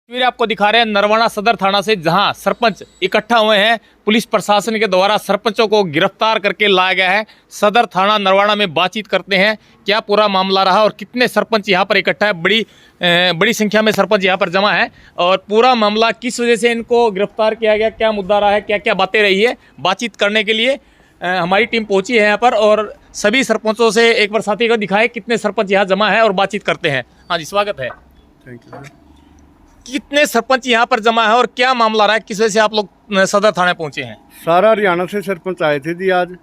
तस्वीर आपको दिखा रहे हैं नरवाना सदर थाना से, जहां सरपंच इकट्ठा हुए हैं। पुलिस प्रशासन के द्वारा सरपंचों को गिरफ्तार करके लाया गया है। सदर थाना नरवाना में बातचीत करते हैं क्या पूरा मामला रहा और कितने सरपंच यहां पर इकट्ठा है। बड़ी संख्या में सरपंच यहां पर जमा है और पूरा मामला किस वजह से इनको गिरफ्तार किया गया, क्या मुद्दा रहा है, क्या क्या बातें रही है, बातचीत करने के लिए हमारी टीम पहुंची है यहाँ पर। और सभी सरपंचों से एक बार साथी को दिखाए कितने सरपंच यहाँ जमा है और बातचीत करते हैं। हाँ जी, स्वागत है। Thank you. कितने सरपंच यहाँ पर जमा है और क्या मामला रहा है, किस वजह से आप लोग सदर थाने पहुंचे हैं? सारा हरियाणा से सरपंच आए थे जी आज,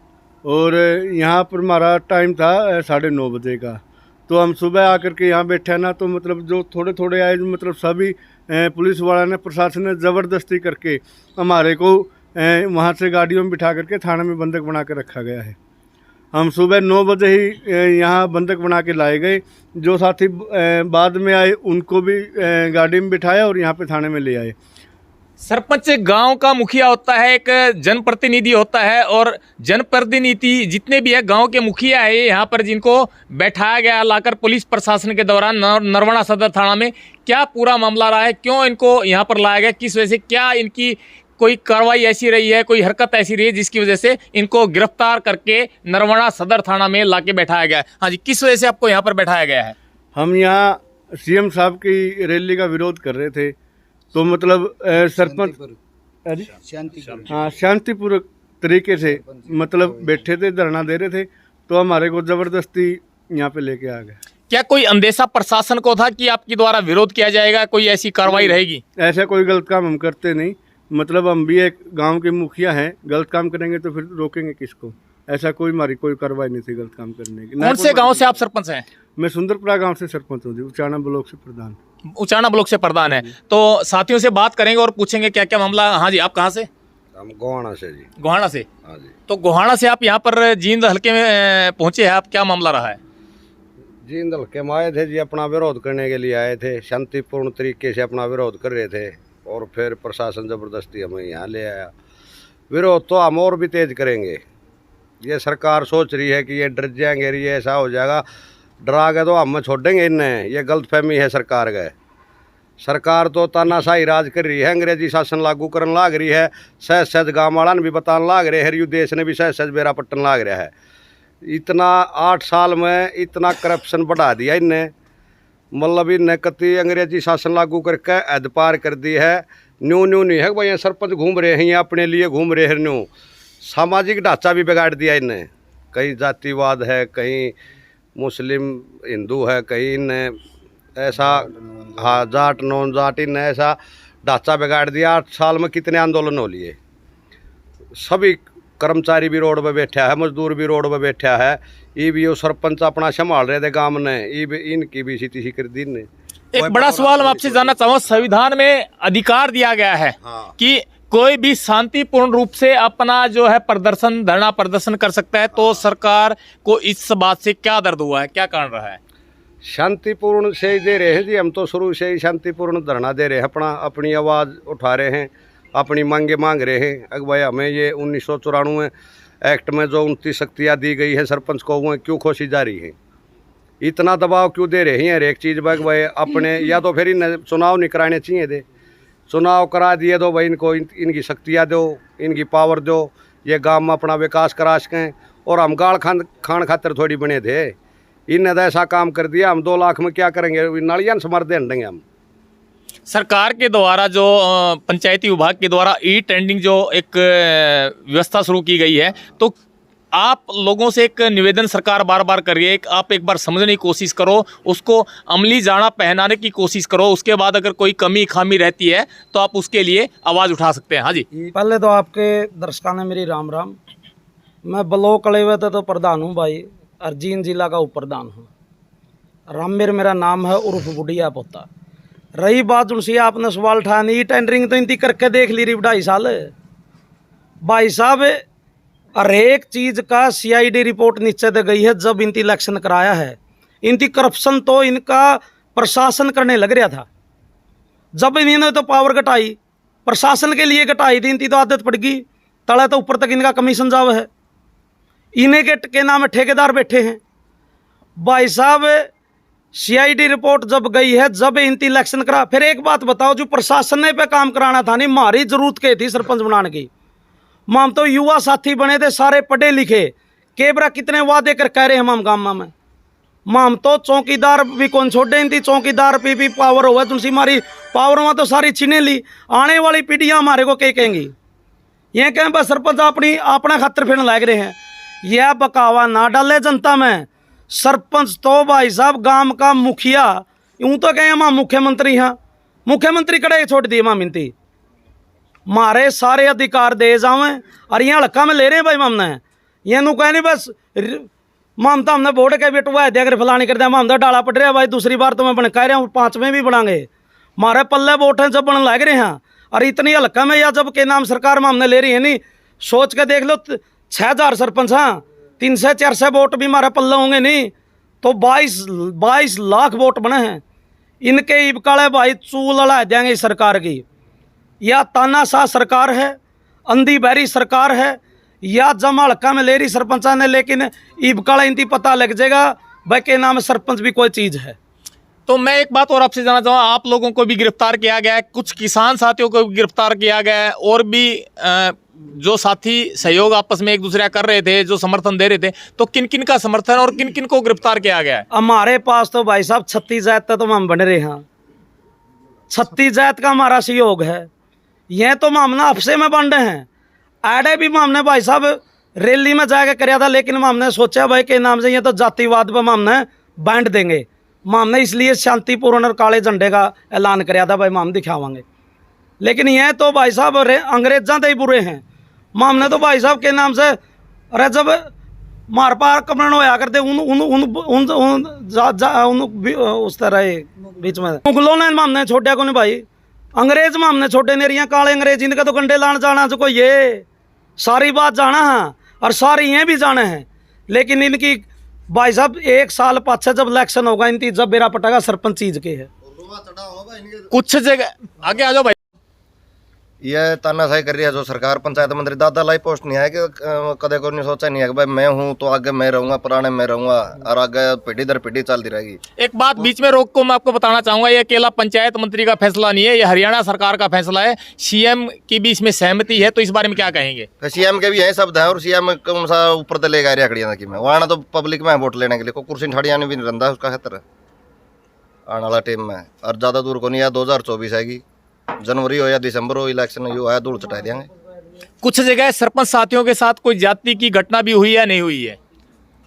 और यहाँ पर हमारा टाइम था 9:30 बजे का। तो हम सुबह आकर के यहाँ बैठे ना, तो मतलब जो थोड़े थोड़े आए, मतलब सभी पुलिस वाला ने, प्रशासन ने ज़बरदस्ती करके हमारे को वहाँ से गाड़ियों में बिठा करके थाने में बंधक बना के रखा गया है। हम सुबह 9 बजे ही यहाँ बंधक बना के लाए गए। जो साथी बाद में आए उनको भी गाड़ी में बिठाया और यहाँ पे थाने में ले आए। सरपंच गांव का मुखिया होता है, एक जनप्रतिनिधि होता है, और जनप्रतिनिधि जितने भी है गांव के मुखिया है यहाँ पर, जिनको बैठाया गया लाकर पुलिस प्रशासन के दौरान नरवाना सदर थाना में। क्या पूरा मामला रहा है, क्यों इनको यहाँ पर लाया गया, किस वजह से, क्या इनकी कोई कार्रवाई ऐसी रही है, कोई हरकत ऐसी रही है जिसकी वजह से इनको गिरफ्तार करके नरवाना सदर थाना में लाके बैठाया गया है? हाँ जी, किस वजह से आपको यहाँ पर बैठाया गया है? हम यहाँ सीएम साहब की रैली का विरोध कर रहे थे, तो मतलब सरपंच हाँ शांतिपूर्वक तरीके से मतलब बैठे थे, धरना दे रहे थे, तो हमारे को ज़बरदस्ती यहाँ पे लेके आ गए। क्या कोई अंदेशा प्रशासन को था कि आपके द्वारा विरोध किया जाएगा, कोई ऐसी कार्रवाई रहेगी? ऐसा कोई गलत काम हम करते नहीं, मतलब हम भी एक गांव के मुखिया हैं, गलत काम करेंगे तो फिर रोकेंगे किसको? ऐसा कोई हमारी कोई कार्रवाई नहीं थी गलत काम करने की। कौन से गांव से आप सरपंच हैं? मैं सुंदरपुरा गांव से सरपंच हूँ जी, उचाना ब्लॉक से प्रधान। उचाना ब्लॉक से प्रधान है। तो साथियों से बात करेंगे और पूछेंगे क्या क्या मामला। हाँ जी, आप कहाँ से? हम गोहाना से जी। गोहाना से? हाँ जी। तो गोहाना से आप यहाँ पर जींद हल्के में पहुंचे हैं, आप क्या मामला रहा है? जींद हल्के में आए थे जी, अपना विरोध करने के लिए आए थे, शांतिपूर्ण तरीके से अपना विरोध कर रहे थे, और फिर प्रशासन ज़बरदस्ती हमें यहाँ ले आया। विरोध तो हम और भी तेज करेंगे। ये सरकार सोच रही है कि ये डर जाएंगे, ये ऐसा हो जाएगा, डरा के तो हम छोड़ेंगे इन्हें। ये गलतफहमी है सरकार का। सरकार तो तानाशाही राज कर रही है, अंग्रेजी शासन लागू करने लाग रही है। सहज सहज गाँव वाला ने भी बताने लाग रहे, हरियु देश ने भी सहज सहज बेरा पट्टन लाग रहा है। इतना 8 साल में इतना करप्शन बढ़ा दिया इनने, मतलब इनने कति अंग्रेजी शासन लागू करके हद पार कर दी है। न्यू नहीं है भाई, सरपंच घूम रहे हैं, अपने लिए घूम रहे हैं। न्यू सामाजिक ढांचा भी बिगाड़ दिया इनने। कहीं जातिवाद है, कहीं मुस्लिम हिंदू है, कहीं इनने ऐसा हाँ जाट नॉन जाट, इनने ऐसा ढांचा बिगाड़ दिया। 8 साल में कितने आंदोलन हो लिए। सभी कर्मचारी भी रोड पे बैठा है, मजदूर भी रोड पे बैठा है। ये भी वो सरपंच अपना संभाल रहे थे गांव ने, ये भी इनकी भी स्थिति कर दी ने। एक बड़ा सवाल मैं आपसे जानना चाहूँगा, संविधान में अधिकार दिया गया है कि कोई भी शांतिपूर्ण रूप से अपना जो है प्रदर्शन, धरना प्रदर्शन कर सकता है, तो सरकार को इस बात से क्या दर्द हुआ है, क्या कारण रहा है? शांतिपूर्ण से ही दे रहे हैं जी, हम तो शुरू से ही शांतिपूर्ण धरना दे रहे हैं, अपनी आवाज़ उठा रहे हैं, अपनी मांगे मांग रहे हैं। अगर भाई हमें ये 1994 एक्ट में जो 29 शक्तियाँ दी गई है सरपंच को, वो क्यों खोसी जा रही है? इतना दबाव क्यों दे रहे हैं हर एक चीज़ पर? भाई अपने या तो फिर इन्हें चुनाव नहीं कराने चाहिए थे, चुनाव करा दिए तो भाई इनको इनकी शक्तियाँ दो, इनकी पावर दो, ये गांव में अपना विकास करा सकें। और हम गाड़ खान खातर थोड़ी बने थे, इनने तो ऐसा काम कर दिया। हम 2 लाख में क्या करेंगे? नालियाँ से मर देंगे हम। सरकार के द्वारा जो पंचायती विभाग के द्वारा ई टेंडरिंग जो एक व्यवस्था शुरू की गई है, तो आप लोगों से एक निवेदन सरकार बार बार कर रही है, आप एक बार समझने की कोशिश करो, उसको अमली जाना पहनाने की कोशिश करो। उसके बाद अगर कोई कमी खामी रहती है तो आप उसके लिए आवाज़ उठा सकते हैं। हाँ जी। पहले तो आपके दर्शकों ने मेरी राम राम। मैं ब्लॉक कलेवे तो प्रधान हूँ भाई, और जींद जिला का उप प्रधान हूँ। रामवीर मेरा नाम है, उर्फ बुढ़िया पोता। रही बात उनसे आपने सवाल उठाया, नहीं टेंडरिंग तो इनकी करके देख ली रही 2.5 साल। भाई साहब, हर एक चीज़ का CID रिपोर्ट नीचे दे गई है। जब इनकी इलेक्शन कराया है, इनकी करप्शन तो इनका प्रशासन करने लग रहा था। जब इन्होंने तो पावर घटाई, प्रशासन के लिए घटाई थी, इनकी तो आदत पड़ गई, तले तो ऊपर तक इनका कमीशन जाव है। इन्हें के नाम में ठेकेदार बैठे हैं। भाई साहब, सीआईडी रिपोर्ट जब गई है, जब इनती इलेक्शन करा। फिर एक बात बताओ, जो प्रशासन ने पे काम कराना था नहीं, हमारी जरूरत के थी सरपंच बनाने की। हम तो युवा साथी बने थे, सारे पढ़े लिखे, केबरा कितने वादे कर कह रहे हम गाँव में। हम तो चौकीदार भी कौन छोड़े, इनती चौकीदार पे भी पावर हुआ, तुमसी हमारी पावर में तो सारी छीने ली। आने वाली पीढ़ियाँ हमारे को क्या कहेंगी? ये कहें बस सरपंच अपनी अपना खातर फिरने लग रहे हैं। यह बकावा ना डाले जनता में। सरपंच तो भाई साहब गांव का मुखिया, यूं तो कहें हम मुख्यमंत्री हैं, मुख्यमंत्री कड़े छोड़ दिए मां मिनती, मारे सारे अधिकार दे जावे। और यहाँ हल्का में ले रहे हैं भाई हमने, ये नू कहे नहीं बस माम तो हमने वोट के बेटुआ दे अगर फलानी कर दिया, माम तो डाला पड़ रहा है भाई, दूसरी बार तो मैं बन कह रहा हूँ 5वें भी बनाएंगे, मारे पल्ले वोट हैं जब बन लग रहे हैं। और इतनी हल्का में या जब के नाम सरकार में हमने ले रही है नहीं, सोच के देख लो 6000 सरपंच, हाँ 300-400 वोट भी हमारे पल्ले होंगे नहीं तो 22 लाख वोट बने हैं। इनके इबकाले भाई चूल लड़ा देंगे इस सरकार की। या तानाशाह सरकार है, अंधी बहरी सरकार है, या जमा हल्का में ले रही सरपंचा ने, लेकिन इबकाला इनती पता लग जाएगा भाई के नाम सरपंच भी कोई चीज़ है। तो मैं एक बात और आपसे जानना चाहूँगा, आप लोगों को भी गिरफ्तार किया गया है, कुछ किसान साथियों को भी गिरफ्तार किया गया है, और भी जो साथी सहयोग आपस में एक दूसरे का कर रहे थे, जो समर्थन दे रहे थे, तो किन किन का समर्थन और किन किन को गिरफ्तार किया गया है? हमारे पास तो भाई साहब 36 जात तो हम बन रहे हैं, 36 जात का हमारा सहयोग है। यह तो हमने आपसे में बन रहे हैं। आड़े भी हमने भाई साहब रैली में जाकर कराया था, लेकिन हमने सोचा भाई के नाम से ये तो जातिवाद पर हमने बांट देंगे। हमने इसलिए शांतिपूर्ण और काले झंडे का ऐलान कराया था भाई, हम दिखावांगे। लेकिन यह तो भाई साहब अंग्रेजा से ही बुरे हैं। हमने तो भाई साहब के नाम से, अरे जब मार पार कमरण होया करते उस तरह बीच में मुगलों ने हमने छोड़ा को नहीं भाई, अंग्रेज में हमने छोड़े नहीं रही, काले अंग्रेज इनका तो गंडे लाने जाना जो कोई, ये सारी बात जाना है और सारी ये भी जाना है। लेकिन इनकी भाई साहब 1 साल पाछे जब इलेक्शन होगा, इनकी जब बेरा पटागा सरपंच चीज के है। कुछ जगह आगे आ जाओ भाई। यह तानाशाही कर रही है जो सरकार। पंचायत मंत्री दादा लाई पोस्ट नहीं है कि कदे को नहीं सोचा नहीं है कि भाई मैं हूँ तो आगे मैं रहूंगा, पुराने में रहूंगा, और आगे पीढ़ी दर पीढ़ी चलती रहेगी। एक बात बीच में रोक को मैं आपको बताना चाहूंगा, ये अकेला पंचायत मंत्री का फैसला नहीं है, ये हरियाणा सरकार का फैसला है। सीएम की भी इसमें सहमति है, तो इस बारे में क्या कहेंगे? सीएम के भी यही शब्द है, और सीएम कौन सा ऊपर तो लेगा रखड़िया की में वहाँ तो पब्लिक में वोट लेने के लिए कोई कुर्सी ठड़िया भी नहीं रहा उसका खतर आने वाला टाइम में। और ज़्यादा दूर को नहीं है, 2024 आएगी, जनवरी हो या दिसंबर हो, इलेक्शन यू आया धूल चटा देंगे। कुछ जगह सरपंच साथियों के साथ कोई जाति की घटना भी हुई है, नहीं हुई है?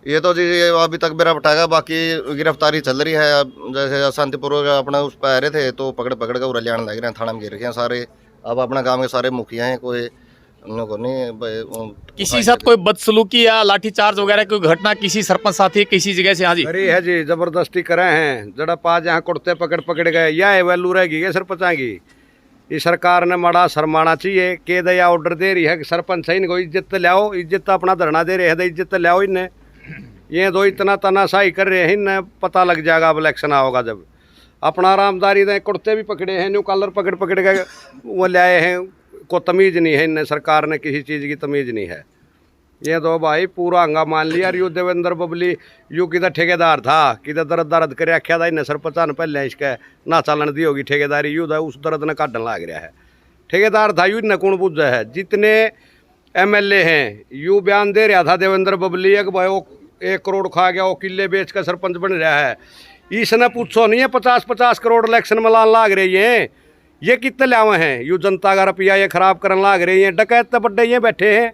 ये तो जी अभी तक बेरा पटाएगा, बाकी गिरफ्तारी चल रही है। जैसे शांतिपूर्वक अपना उस पर आ रहे थे तो पकड़ के उरा लियाने लग रहे हैं, थाना में गिर रखे हैं सारे। अब अपना गांव के सारे मुखिया हैं, कोई को नहीं किसी साथ कोई बदसलूकी या लाठीचार्ज वगैरह कोई घटना किसी सरपंच साथी किसी जगह से? हाँ जी, अरे है जी, जबरदस्ती करे हैं, जड़ा पाँच यहाँ कुर्ते पकड़ गए, यह वैल्यू रहेगी ये सरपंचा की। ये सरकार ने बड़ा शर्माना चाहिए के दया ऑर्डर दे रही है कि सरपंच है, इनको इज्जत लाओ, इज्जत अपना धरना दे रहे हैं, इज्जत लाओ इन्हें। ये दो इतना तानाशाही कर रहे हैं, इन्हें पता लग जाएगा अब इलेक्शन आओगा जब। अपना आरामदारी दें, कुर्ते भी पकड़े हैं, न्यू कॉलर पकड़ के वो लाए हैं, को तमीज़ नहीं है इन्हें, सरकार ने किसी चीज़ की तमीज़ नहीं है। ये तो भाई पूरा हंगा मान लिया। यू देवेंद्र बबली यू किधर ठेकेदार था, किधर दर्द करे आख्या था इन्हें सरपंचा ने पहले इसका ना चलन दी होगी ठेकेदारी, यू था उस दर्द ने काटन लग रहा है। ठेकेदार था यू इन्हें कौन बुझा है? जितने एमएलए हैं यू बयान दे रहा था देवेंद्र बबली कि भाई वो 1 करोड़ खा गया, वो किले बेच कर सरपंच बन रहा है। इसने पूछो नहीं है 50-50 करोड़ इलेक्शन में लान लाग रही हैं, ये कितने लावे हैं? यू जनता का रुपया ये खराब करने लाग रही हैं। डकैत तो बड्डे ये बैठे हैं,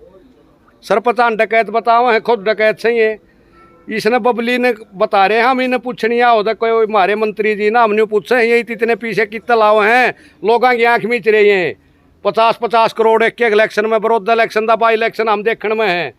सरपंचान डकैत बताओ हैं, खुद डकैत सही है। इसने बबली ने बता रहे हैं, हम इन्हें पूछनी होता कोई हमारे मंत्री जी ना, हमने पूछे हैं ये इतने पीछे कितने लाए हैं, लोगों की आँख मीच रही हैं। 50-50 करोड़ एक इलेक्शन में, बरोदा इलेक्शन का बाई इलेक्शन हम देखने में है,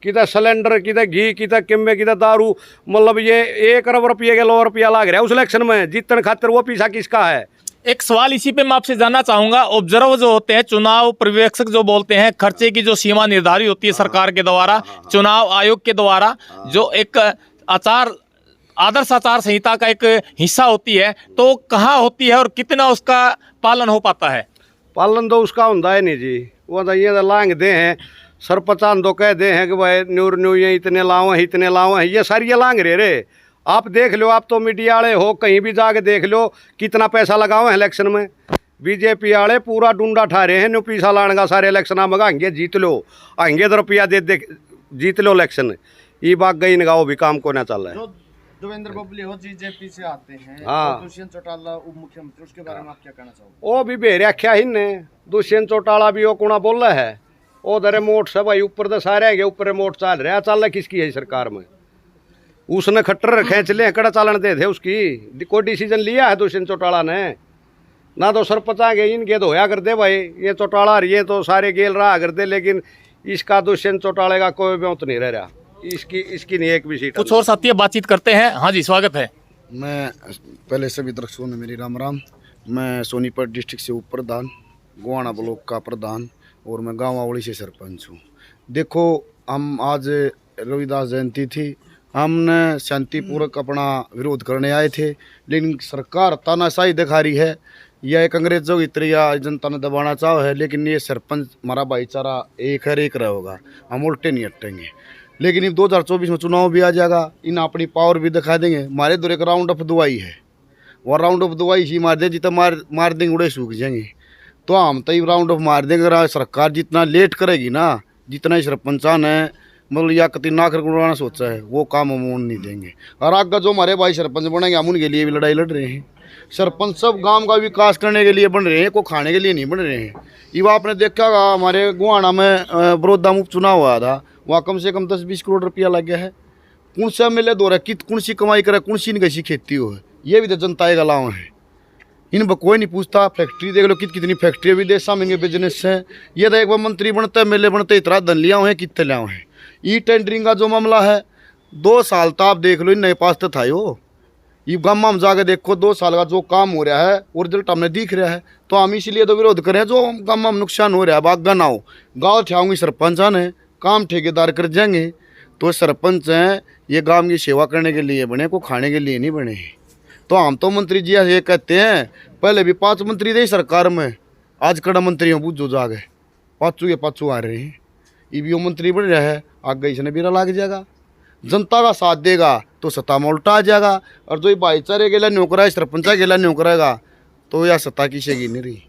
किधर सिलेंडर, किधर घी, किधर किम्बे, किधर दारू, मतलब ये 1 अरब रुपये के 1 रुपया लाग रहा है उस इलेक्शन में जीतने खातिर। वो पीछा किसका है? एक सवाल इसी पे मैं आपसे जानना चाहूंगा, ऑब्जर्वर जो होते हैं, चुनाव पर्यवेक्षक जो बोलते हैं, खर्चे की जो सीमा निर्धारित होती है सरकार के द्वारा, चुनाव आयोग के द्वारा, जो एक आदर्श आचार संहिता का एक हिस्सा होती है, तो कहाँ होती है और कितना उसका पालन हो पाता है? पालन तो उसका होता है नहीं जी, वो तो ये लांग दे हैं, सरपंचान तो कह दे हैं कि भाई न्यू ये इतने लाओ हैं, इतने लाओ हैं, ये सारी ये लांग रहे। आप देख लो, आप तो मीडिया वाले हो, कहीं भी जाके देख लो कितना पैसा लगाओ है इलेक्शन में। बीजेपी वाले पूरा डूंडा ठा रहे हैं, नो पैसा लाने का सारे इलेक्शन मंगाएंगे, जीत लो, आएंगे तो रुपया दे जीत लो इलेक्शन। ये बात गई नगाओ भी काम को ना चल रहा है। देवेंद्र बबली हो बीजेपी से आते हैं, हाँ। और दुष्यंत चौटाला उप मुख्यमंत्री, उसके बारे में आप क्या कहना चाहोगे? वो भी बेरे आख्या ही ने, दुष्यंत चौटाला भी वो कुणा बोल रहा है, वो दरे मोट से भाई ऊपर तो सारे हैं, ऊपर मोट चल रहा किसकी है सरकार में? उसने खट्टर खींच ले, कड़ा चालन दे थे उसकी, कोई डिसीजन लिया है दुष्यंत चौटाला ने? ना तो सरपंच आगे इनके तो होया कर दे भाई, ये चौटाला ये तो सारे गेल रहा कर दे, लेकिन इसका दुष्यंत चौटाले का कोई ब्योत नहीं रह रहा, इसकी नहीं एक भी सीट। कुछ और साथी बातचीत करते हैं। हाँ जी, स्वागत है। मैं पहले सभी दर्शकों ने मेरी राम राम। मैं सोनीपत डिस्ट्रिक्ट से उप प्रधान, गोवाना ब्लॉक का प्रधान, और मैं गाँव आवड़ी से सरपंच हूँ। देखो, हम आज रविदास जयंती थी, हमने शांतिपूर्वक अपना विरोध करने आए थे, लेकिन सरकार तानाशाही दिखा रही है। यह एक अंग्रेजों की तरह जनता ने दबाना चाहो है, लेकिन ये सरपंच हमारा भाईचारा एक है, एक रहेगा, हम उल्टे नहीं हटेंगे। लेकिन इन 2024 में चुनाव भी आ जाएगा, इन अपनी पावर भी दिखा देंगे। हमारे दो एक राउंड ऑफ दवाई है, वो राउंड ऑफ दवाई ही मार दे, जितना मार देंगे उड़े सूख जाएंगे। तो हम तो राउंड ऑफ मार देंगे। अगर सरकार जितना लेट करेगी ना, जितना ही सरपंचा ने मतलब या कति नाक गुड़ाना सोचा है, वो काम हम नहीं देंगे। और आगे जो हमारे भाई सरपंच बनेंगे, हम उनके लिए भी लड़ाई लड़ रहे हैं। सरपंच सब गांव का विकास करने के लिए बन रहे हैं, को खाने के लिए नहीं बन रहे हैं। ये आपने देखा होगा, हमारे गोहाना में बड़ौदा में उपचुनाव हुआ था, वहाँ कम से कम 10-20 करोड़ रुपया लग गया है। कौन सा मिले दो रहा, कौन सी कमाई करे, कौन सी कैसी खेती हो है, ये भी तो जनता के गाँव है। इन पर कोई नहीं पूछता। फैक्ट्री देख लो, कितनी फैक्ट्री भी देश महंगे बिजनेस है। ये तो एक बार मंत्री बनते हैं, मेले बनते इतना धन लिया हुए हैं, कितने लिया हुए हैं। ई टेंडरिंग का जो मामला है, 2 साल तो आप देख लो, इन नए पास तो था यो। ये गाँव में जाके देखो, 2 साल का जो काम हो रहा है और रिजल्ट हमने दिख रहा है। तो हम इसलिए तो विरोध करें, जो गाँव में नुकसान हो रहा है, बाग गनाओ गाँव ठेंगे सरपंच ने काम ठेकेदार कर जाएंगे। तो सरपंच हैं ये गाँव की सेवा करने के लिए बने, को खाने के लिए नहीं बने। तो हम तो मंत्री जी ये कहते हैं, पहले भी 5 मंत्री थे सरकार में, आज कड़ा मंत्री हो बुझो जागे, पाँचों के पाँचों आ रहे हैं। ये भी वो मंत्री बन रहा है, आगे इसने बीरा लाग जाएगा। जनता का साथ देगा तो सत्ता में उल्टा आ जाएगा, और जो भाईचारे के लिए नौकरा है, सरपंचा के लिए नौकरेगा, तो यह सत्ता किसेगी नहीं रही।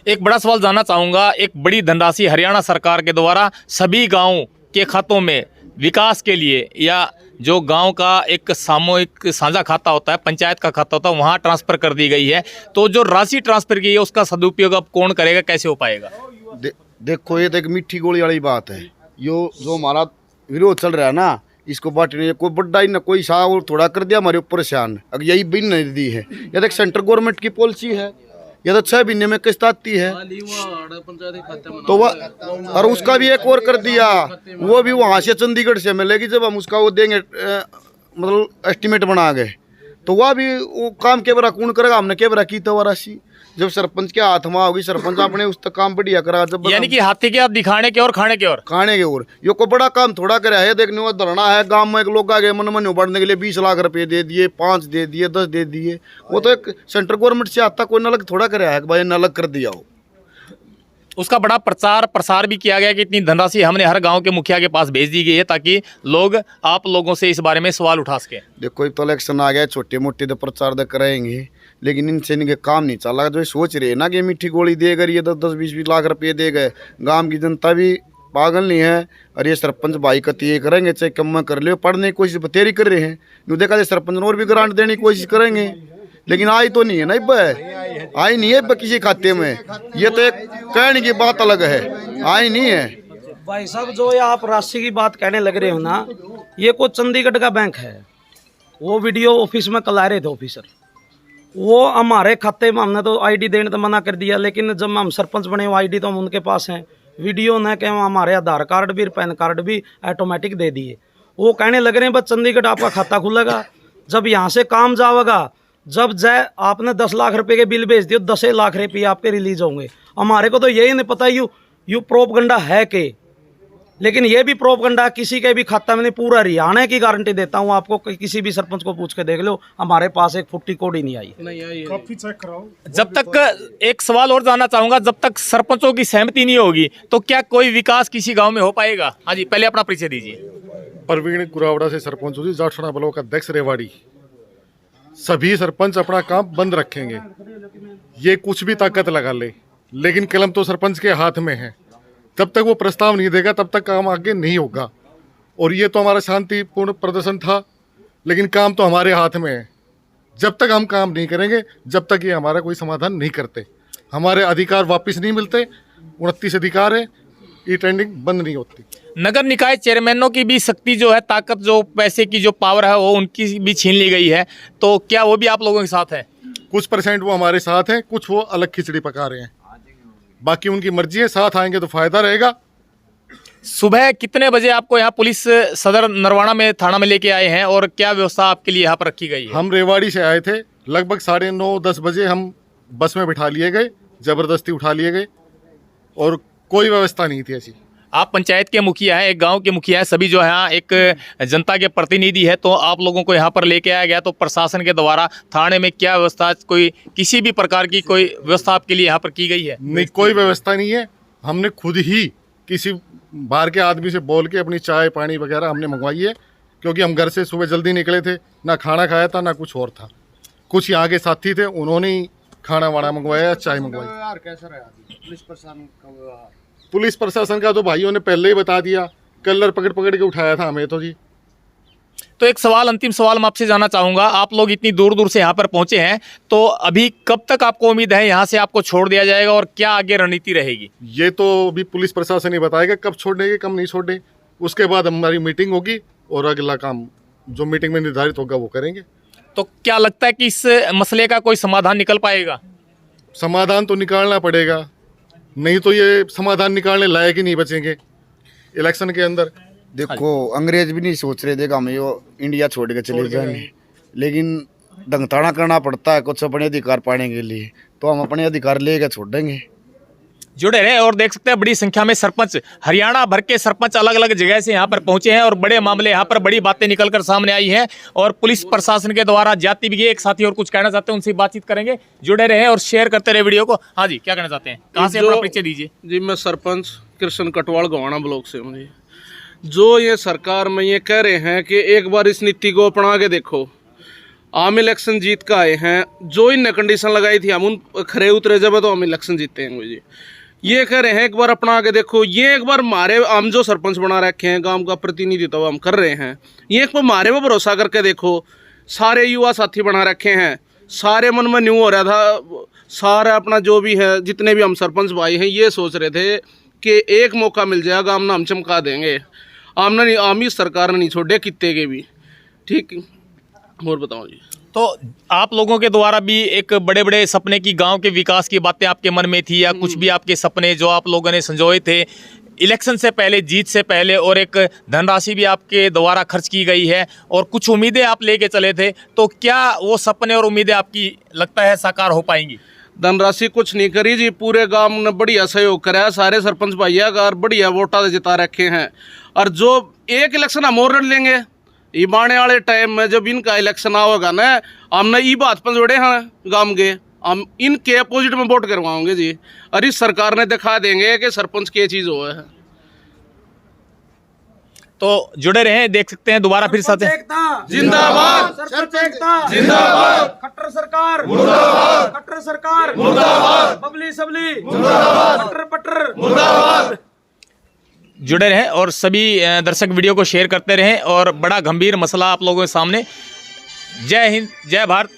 एक बड़ा सवाल जानना चाहूँगा, एक बड़ी धनराशि हरियाणा सरकार के द्वारा सभी गाँव के खातों में विकास के लिए, या जो गांव का एक सामूहिक साझा खाता होता है, पंचायत का खाता होता है, वहां ट्रांसफर कर दी गई है। तो जो राशि ट्रांसफर की है, उसका सदुपयोग अब कौन करेगा, कैसे हो पाएगा? देखो, ये तो एक मीठी गोली वाली बात है। यो जो हमारा विरोध चल रहा है ना, इसको बांटने कोई बड्डा ही ना कोई सा और थोड़ा कर दिया हमारे ऊपर शान, अब यही बिन नहीं दी है। यह तो सेंट्रल गवर्नमेंट की पॉलिसी है, यह तो 6 महीने में किस्त आती है। तो वह और उसका भी एक और कर दिया, वो भी वहाँ से चंडीगढ़ से मिलेगी, जब हम उसका वो देंगे मतलब एस्टिमेट बना गए, तो वह भी वो काम के बरा कौन करेगा? हमने के बरा की तो राशि जब सरपंच के हाथ में होगी, सरपंच अपने उस तक काम बढ़िया करा। जब यानी कि हाथी के हाथ दिखाने के और खाने के और यो को बड़ा काम थोड़ा करा है। देखने को धरना है, गांव में एक लोग आ गए मन बढ़ने के लिए 20 लाख रुपए दे दिए, 5 दे दिए, 10 दे दिए। वो तो एक सेंट्रल गवर्नमेंट से आता, कोई नलग थोड़ा करा है भाई नलग कर दिया हो। उसका बड़ा प्रचार प्रसार भी किया गया कि इतनी धनराशि हमने हर गांव के मुखिया के पास भेज दी गई है, ताकि लोग आप लोगों से इस बारे में सवाल उठा सकें। देखो, तो इलेक्शन आ गया, छोटे मोटे तो प्रचार तो कराएंगे, लेकिन इनसे इनके काम नहीं चला। जो सोच रहे हैं ना कि मीठी गोली दे कर ये 10-20 लाख रुपये दे गए, गांव की जनता भी पागल नहीं है। और ये सरपंच भाई कती ये करेंगे, चाहे कम में कर ले, पढ़ने की कोशिश बतेरी कर रहे हैं। यूँ देखा जाए सरपंच और भी ग्रांट देने की कोशिश करेंगे, लेकिन आई तो नहीं है ना, आई नहीं है किसी खाते में। ये तो एक कहने की बात अलग है, आई नहीं है। भाई साहब, जो ये आप राशि की बात कहने लग रहे हो ना, ये कोई चंडीगढ़ का बैंक है। वो वीडियो ऑफिस में कल आ रहे थे ऑफिसर, वो हमारे खाते में हमने तो आईडी देने तो मना कर दिया, लेकिन जब हम सरपंच बने वो आईडी तो हम उनके पास हैं। वीडियो न कि हमारे आधार कार्ड भी पैन कार्ड भी ऑटोमेटिक दे दिए। वो कहने लग रहे हैं बस चंडीगढ़ आपका खाता खुलेगा, जब यहाँ से काम जाएगा, जब जाए आपने 10 लाख रुपए के बिल भेज दियो, 10 लाख रुपये आपके रिलीज होंगे। हमारे को तो यही नहीं पता यू प्रोपगंडा है के, लेकिन ये भी प्रोपगंडा किसी के भी खाता में नहीं। पूरा हरियाणा की गारंटी देता हूँ आपको, किसी भी सरपंच को पूछ के देख लो, हमारे पास एक फुट्टी कोड ही नहीं आई। काफी चेक कराओ। जब तक एक सवाल और जानना चाहूंगा, जब तक सरपंचों की सहमति नहीं होगी तो क्या कोई विकास किसी गांव में हो पाएगा? हाँ जी, पहले अपना परिचय दीजिए। प्रवीण गुरावड़ा से सरपंच हूँ जी, जाटसोना ब्लॉक अध्यक्ष रेवाड़ी। सभी सरपंच अपना काम बंद रखेंगे, ये कुछ भी ताकत लगा ले, लेकिन कलम तो सरपंच के हाथ में है। जब तक वो प्रस्ताव नहीं देगा तब तक काम आगे नहीं होगा। और ये तो हमारा शांतिपूर्ण प्रदर्शन था, लेकिन काम तो हमारे हाथ में है। जब तक हम काम नहीं करेंगे, जब तक ये हमारा कोई समाधान नहीं करते, हमारे अधिकार वापस नहीं मिलते। 29 अधिकार है, ई टेंडिंग बंद नहीं होती। नगर निकाय चेयरमैनों की भी शक्ति जो है, ताकत जो पैसे की जो पावर है वो उनकी भी छीन ली गई है, तो क्या वो भी आप लोगों के साथ है? कुछ % वो हमारे साथ हैं, कुछ वो अलग खिचड़ी पका रहे हैं। बाकी उनकी मर्जी है, साथ आएंगे तो फायदा रहेगा। सुबह कितने बजे आपको यहाँ पुलिस सदर नरवाना में थाना में लेके आए हैं और क्या व्यवस्था आपके लिए यहाँ पर रखी गई है? हम रेवाड़ी से आए थे, लगभग 9:30-10 बजे हम बस में बिठा लिए गए, जबरदस्ती उठा लिए गए और कोई व्यवस्था नहीं थी ऐसी। आप पंचायत के मुखिया हैं, एक गांव के मुखिया हैं, सभी जो है यहाँ एक जनता के प्रतिनिधि है, तो आप लोगों को यहाँ पर लेके आया गया, तो प्रशासन के द्वारा थाने में क्या व्यवस्था, कोई किसी भी प्रकार की कोई व्यवस्था आपके लिए यहाँ पर की गई है? नहीं, कोई व्यवस्था नहीं है। हमने खुद ही किसी बाहर के आदमी से बोल के अपनी चाय पानी वगैरह हमने मंगवाई है, क्योंकि हम घर से सुबह जल्दी निकले थे, ना खाना खाया था ना कुछ और था। कुछ यहाँ के साथी थे, उन्होंने ही खाना वाना मंगवाया, चाय मंगवाई। व्यवहार कैसा रहा पुलिस प्रशासन का व्यवहार? पुलिस प्रशासन का तो भाइयों ने पहले ही बता दिया, कलर पकड़ पकड़ के उठाया था हमें तो जी। तो एक सवाल, अंतिम सवाल मैं आपसे जानना चाहूँगा, आप लोग इतनी दूर दूर से यहाँ पर पहुँचे हैं, तो अभी कब तक आपको उम्मीद है यहाँ से आपको छोड़ दिया जाएगा और क्या आगे रणनीति रहेगी? ये तो अभी पुलिस प्रशासन ही बताएगा कब छोड़ेंगे कब नहीं छोड़े। उसके बाद हमारी मीटिंग होगी और अगला काम जो मीटिंग में निर्धारित होगा वो करेंगे। तो क्या लगता है कि इस मसले का कोई समाधान निकल पाएगा? समाधान तो निकालना पड़ेगा, नहीं तो ये समाधान निकालने लायक ही नहीं बचेंगे इलेक्शन के अंदर। देखो, अंग्रेज भी नहीं सोच रहे थे कि हम ये इंडिया छोड़ के चले जाएंगे, लेकिन दंगताना करना पड़ता है कुछ अपने अधिकार पाने के लिए, तो हम अपने अधिकार लेके छोड़ देंगे। जुड़े रहे और देख सकते हैं बड़ी संख्या में सरपंच, हरियाणा भर के सरपंच अलग अलग जगह से यहाँ पर पहुंचे हैं और बड़े मामले यहाँ पर बड़ी बातें निकलकर सामने आई हैं और पुलिस प्रशासन के द्वारा जाती भी है। एक साथी और कुछ कहना चाहते हैं, उनसे बातचीत करेंगे। जुड़े रहे और शेयर करते रहे वीडियो को। हाँ जी, क्या कहना चाहते हैं, कहाँ से अपना परिचय दीजिए? जी, मैं सरपंच कृष्ण कटवाल गोवाना ब्लॉक से हूँ जी। जो ये सरकार में ये कह रहे हैं कि एक बार इस नीति को अपना के देखो, आम इलेक्शन जीत का आए हैं, जो इनने कंडीशन लगाई थी हम उन खरे उतरे जब तो हम इलेक्शन जीतेंगे जी। ये कह रहे हैं एक बार अपना के देखो, ये एक बार मारे हम जो सरपंच बना रखे हैं, गांव का प्रतिनिधित्व हम कर रहे हैं, ये एक बार मारे वो भरोसा करके देखो। सारे युवा साथी बना रखे हैं, सारे मन में न्यू हो रहा था, सारा अपना जो भी है जितने भी हम सरपंच भाई हैं ये सोच रहे थे कि एक मौका मिल जाएगा, हम नाम चमका देंगे। आमने नहीं, आम ही सरकार ने नहीं छोड़े कितने के भी। ठीक, और बताओ जी। तो आप लोगों के द्वारा भी एक बड़े बड़े सपने की, गांव के विकास की बातें आपके मन में थी, या कुछ भी आपके सपने जो आप लोगों ने संजोए थे इलेक्शन से पहले, जीत से पहले, और एक धनराशि भी आपके द्वारा खर्च की गई है और कुछ उम्मीदें आप लेके चले थे, तो क्या वो सपने और उम्मीदें आपकी लगता है साकार हो पाएंगी? धनराशि कुछ नहीं करी जी, पूरे गांव ने बढ़िया सहयोग करा, सारे सरपंच भैया का बढ़िया वोटा जिता रखे हैं। और जो एक इलेक्शन हम और लड़ लेंगे, ये आने वाले टाइम में जब इनका इलेक्शन आओगा ना, हमने ये बात पर जोड़े हैं गांव के, हम इनके अपोजिट में वोट करवाओगे जी, और इस सरकार ने दिखा देंगे कि सरपंच की चीज़ हो है। तो जुड़े रहे, देख सकते हैं दोबारा फिर साथ जिंदाबाद, सरपंच एकता जिंदाबाद, खट्टर सरकार मुर्दाबाद, खट्टर सरकार मुर्दाबाद, बबली सबली मुर्दाबाद, पट्टर पट्टर मुर्दाबाद। जुड़े रहें और सभी दर्शक वीडियो को शेयर करते रहें और बड़ा गंभीर मसला आप लोगों के सामने। जय हिंद, जय भारत,